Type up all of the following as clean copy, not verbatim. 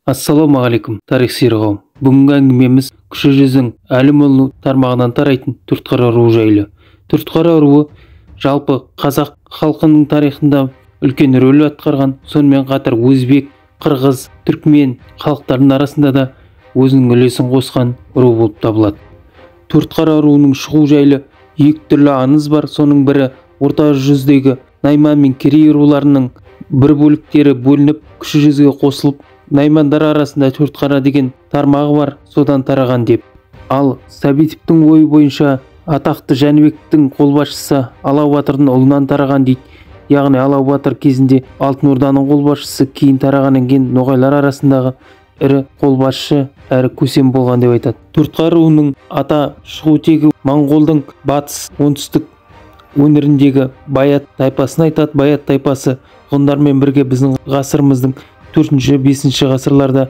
Ассалаумағалейкум, тарих сүйер қауым. Бүгінгі әңгімеміз кіші жүздің Әлімұлы тармағынан тарайтын Төртқара руы жайлы. Төртқара руы жалпы қазақ халқының тарихында үлкен рөл атқарған, сонымен қатар өзбек, қырғыз, түркмен халықтарының арасында да өзінің үлесін қосқан ру болып табылады. Төртқара руының шығу жайлы екі түрлі аңыз бар. Соның бірі орта жүздегі Найман мен Керей руларының бір бөліктері бөлініп кіші жүзге қосылып, Наймандар арасында Төртқара деген тармағы бар, содан тараған деп. Ал Сәбитовтың ойы бойынша атақты Жәнібектің қолбасшысы Алау батырдың ұлынан тараған дейді. Яғни Алау батыр кезінде Алтын Орданың қолбасшысы, кейін тарағаннан кейін ноғайлар арасындағы ірі қолбасшы әрі көсем болған деп айтады. Төртқара руының ата шығу тегі Моңғолдың батыс оңтүстік өңіріндегі Баят тайпасын айтады. Баят тайпасы ғұндармен бірге біздің ғасырымыздың 4-5 ғасырларда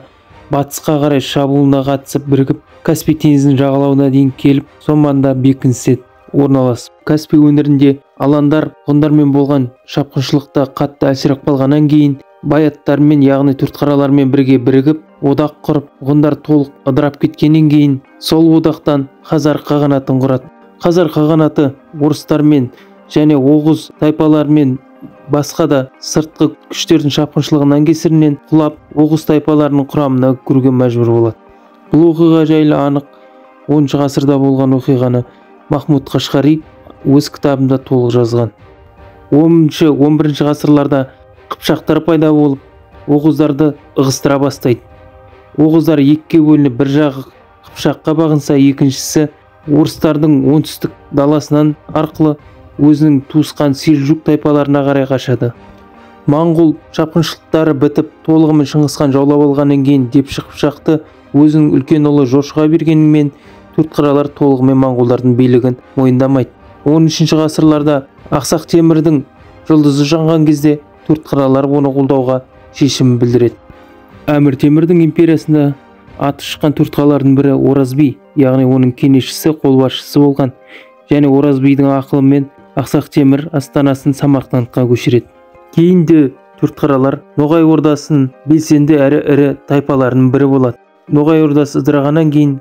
батысқа қарай шабуылына қатысып бірігіп Каспий теңізінің жағалауына дейін келіп, соңында бекіністе орналасып. Каспий өңірінде аландар ғұндармен болған шапқыншылықта қатты әлсіреп қалғаннан кейін Баяттармен, яғни Төртқаралармен бірге бірігіп, одақ құрып, ғұндар толық ыдырап кеткеннен кейін сол одақтан Хазар қағанатын құрады. Хазар қағанаты орыстармен және оғыз тайпалармен басқа да сыртқы күштердің шапқыншылығынан кесірінен құлап, оғыз тайпаларының құрамына кіруге мәжбүр болады. Бұл оқиға жайлы анық 10 ғасырда болған оқиғаны Махмуд Қашқари өз кітабында толық жазған. 10-11 ғасырларда қыпшақтар пайда болып, оғыздарды ығыстыра бастайды. Оғыздар екіге бөлініп, бір жағы Қыпшаққа бағынса, екіншісі орыстардың оңтүстік даласынан арқылы өзінің туысқан Селжук тайпаларына қарай қашады. Моңғол шапқыншылықтары бітіп, толығымен Шыңғысхан жаулап алғаннан кейін Депші Қыпшақты өзінің үлкен ұлы Жошыға бергенімен, Төртқаралар толығымен моңғолдардың билігін мойындамайды. 13 ғасырларда Ақсақ Темірдің жұлдызы жанған кезде Төртқаралар оны қолдауға шешім білдіреді. Әмір Темірдің империясында аты шыққан Төртқаралардың бірі Оразби, яғни оның кеңесшісі, қолбасшысы болған, және Оразбидің ақылымен Ақсақ Темір астанасын Самарқандқа көшіреді. Кейінде Төртқаралар Ноғай ордасының белсенді әрі ірі тайпаларының бірі болады. Ноғай ордасы ыдырағаннан кейін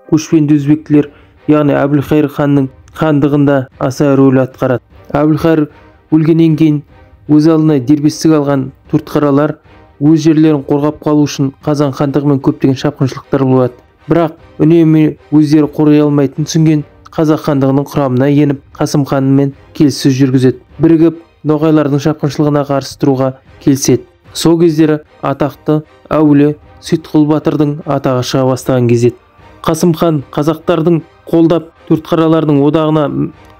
көшпенді өзбектілер, яғни Әбілқайыр ханның хандығында аса рөл атқарады. Әбілқайыр өлгеннен кейін өз алдына дербестік алған Төртқаралар өз жерлерін қорғап қалу үшін Қазан хандығымен көптеген шапқыншылықтар болады. Бірақ үнемі өздері қорғай алмайтынын түсінген Қазақ хандығының құрамына еніп, Қасым ханмен келіссөз жүргізеді. Бірігіп, ноғайлардың шапқыншылығына қарсы тұруға келіседі. Сол кездері атақты әулие Сейітқұл батырдың атағы шыға бастаған кезет. Қасым хан қазақтардың қолдап Төртқаралардың одағына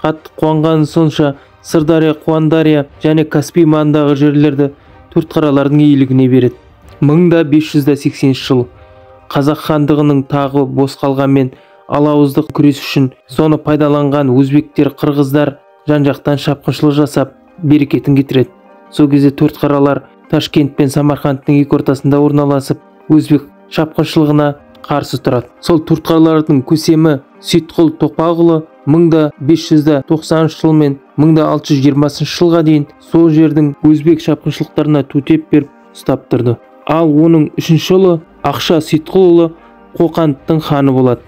қатты қуанғаны сонша Сырдария, Қуандария және Каспий маңындағы жерлерді Төртқаралардың иелігіне береді. 1580 жыл Қазақ хандығының тағы бос қалғанмен алауыздық күрес үшін соны пайдаланған өзбектер, қырғыздар жан-жақтан шапқыншылық жасап берекетін кетіреді. Сол кезде Төртқаралар Ташкент пен Самарқандтың екі ортасында орналасып, өзбек шапқыншылығына қарсы тұрады. Сол Төртқаралардың көсемі Сейітқұл Тоқпақұлы 1590 жыл мен 1620 жылға дейін сол жердің өзбек шапқыншылықтарына төтеп беріп ұстап тұрды. Ал оның үшінші ұлы Ақша Сейітқұлұлы Қоқандтың ханы болады.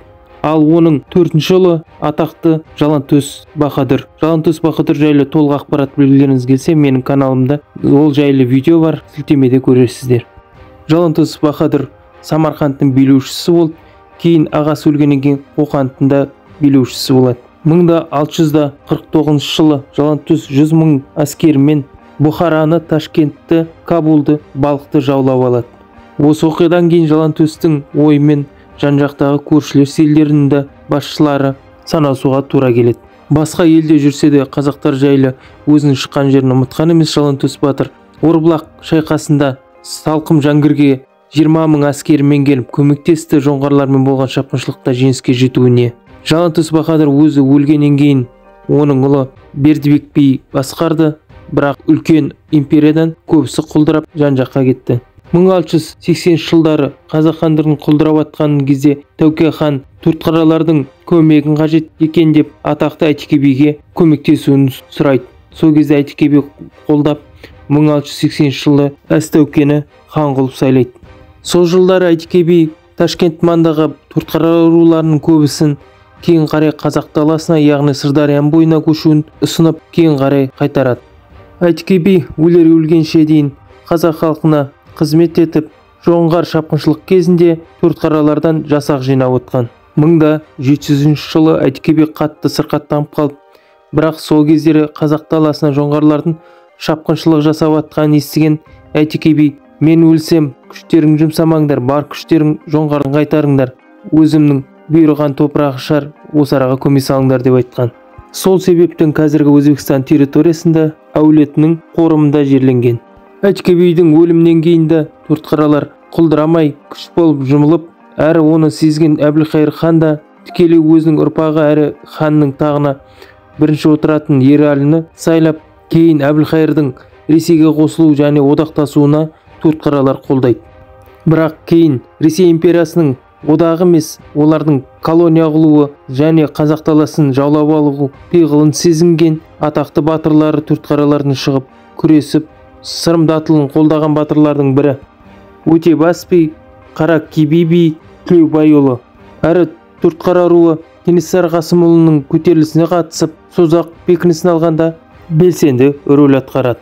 Ал оның төртінші ұлы атақты Жалаңтөс Баһадүр. Жалаңтөс Баһадүр жайлы толық ақпарат білгілеріңіз келсе, менің каналымда ол жайлы видео бар, сілтемеде көресіздер. Жалаңтөс Баһадүр Самарқандтың билеушісі болды, кейін ағасы өлгеннен кейін Қоқандтың да билеушісі болады. 1649 жылы Жалаңтөс 100 мың әскерімен Бұхараны, Ташкентті, Кабулды, Балхты жаулап алады. Осы оқиғадан кейін Жалаңтөстің ойымен жан-жақтағы көршілес елдерінің де басшылары санасуға тура келеді. Басқа елде жүрсе де қазақтар жайлы өзінің шыққан жерін ұмытқан емес Жалаңтөс батыр. Орбұлақ шайқасында Салқым Жәңгірге 20 мың әскерімен келіп көмектесті жоңғарлармен болған шапқыншылықта жеңіске жетуіне. Жалаңтөс Баһадүр өзі өлгеннен кейін оның ұлы Бердібек би басқарды, бірақ үлкен империядан көбісі құлдырап жан-жаққа кетті. 1680 жылдары қазақ хандығын құлдырап атқан кезде Тәуке хан Төртқаралардың көмегін қажет екен деп атақты Әйтеке биге көмектесуін сұрайды. Сол кезде Әйтеке би қолдап 1680 жылы Әз Тәукені хан қылып сайлайды. Сол жылдары Әйтеке би Ташкент маңындағы Төртқара руларының көбісін кейін қарай қазақ даласына, яғни Сырдарияның бойына көшуін ұсынып, кейін қарай қайтарады. Әйтеке би өлер өлгенше дейін қазақ халқына қызмет етіп, жоңғар шапқыншылық кезінде Төртқаралардан жасақ жинап отқан. 1700 жылы Әйтеке би қатты сырқаттанып қалып, бірақ сол кездері қазақ даласына жоңғарлардың шапқыншылық жасап атқанын естіген Әйтеке би: мен өлсем, күштерің жұмсамаңдар, бар күштерің жоңғарын қайтарыңдар, өзімнің бұйырған топырағы шар, осы араға көме салыңдар деп айтқан. Сол себептен қазіргі Өзбекстан территориясында әулетінің қорымында жерленген. Әйтеке бидің өлімінен кейін де Төртқаралар құлдырамай күш болып жұмылып, әрі оны сезген Әбілқайыр хан да тікелей өзінің ұрпағы әрі ханның тағына бірінші отыратын Ераліні сайлап, кейін Әбілқайырдың Ресейге қосылу және одақтасуына Төртқаралар қолдайды. Бірақ кейін Ресей империясының одағы емес, олардың колония қылуы және қазақ даласын жаулап алу пиғылын сезінген атақты батырлары Төртқаралардың шығып күресіп, сырымдатылын қолдаған батырлардың бірі Өтебас би, Қара Кеби би Тілеубайұлы. Әрі Төртқара руы Кенесары Қасымұлының көтерілісіне қатысып, Созақ бекінісін алғанда белсенді рөл атқарады.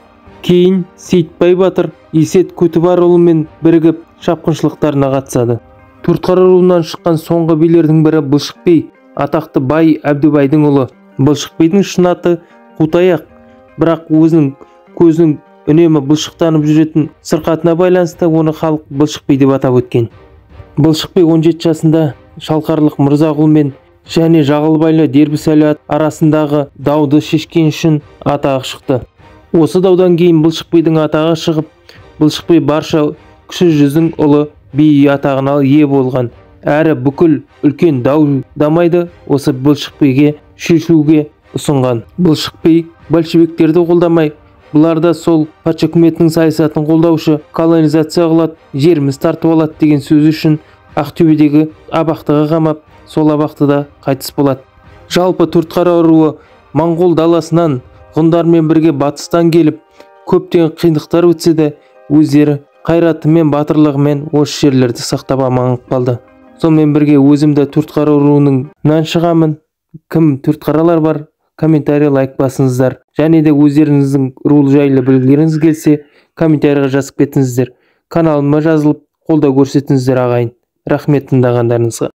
Кейін Сейітбай батыр Есет Көтібарұлымен бірігіп шапқыншылықтарына қатысады. Төртқара руынан шыққан соңғы билердің бірі Былшық би, атақты бай Әбдібайдың ұлы. Былшық бидің шын аты Қутаяқ, бірақ өзінің көзінің үнемі былшықтанып жүретін сырқатына байланысты оны халық Былшық би деп атап өткен. Былшық би 17 жасында Шалқарлық Мырзағұлмен және Жағылбайлы Дербісәлі арасындағы дауды шешкен үшін атағы шықты. Осы даудан кейін Былшық бидің атағы шығып, Былшық би барша кіші жүздің ұлы би атағына ие болған. Әрі бүкіл үлкен дау дамайды осы Былшық биге шешуге ұсынған. Былшық би большевиктерді қолдамай, бұларда сол патша үкіметінің саясатын қолдаушы, колонизация қылады, жеріміз тартып алады деген сөз үшін Ақтөбедегі абақтыға қамап, сол абақтыда қайтыс болады. Жалпы Төртқара руы Моңғол даласынан ғұндармен бірге батыстан келіп, көптеген қиындықтар өтсе де, өздері қайратымен, батырлығымен осы жерлерді сақтап аман қалды. Сонымен бірге өзімді Төртқара руынан шығамын. Кім Төртқаралар бар? Комментарий, лайк басыңыздар. Және де өздеріңіздің ру жайлы білгілеріңіз келсе, комментарийға жазып кетіңіздер. Каналыма жазылып, қолдау көрсетіңіздер ағайын. Рахмет тыңдағандарыңызға.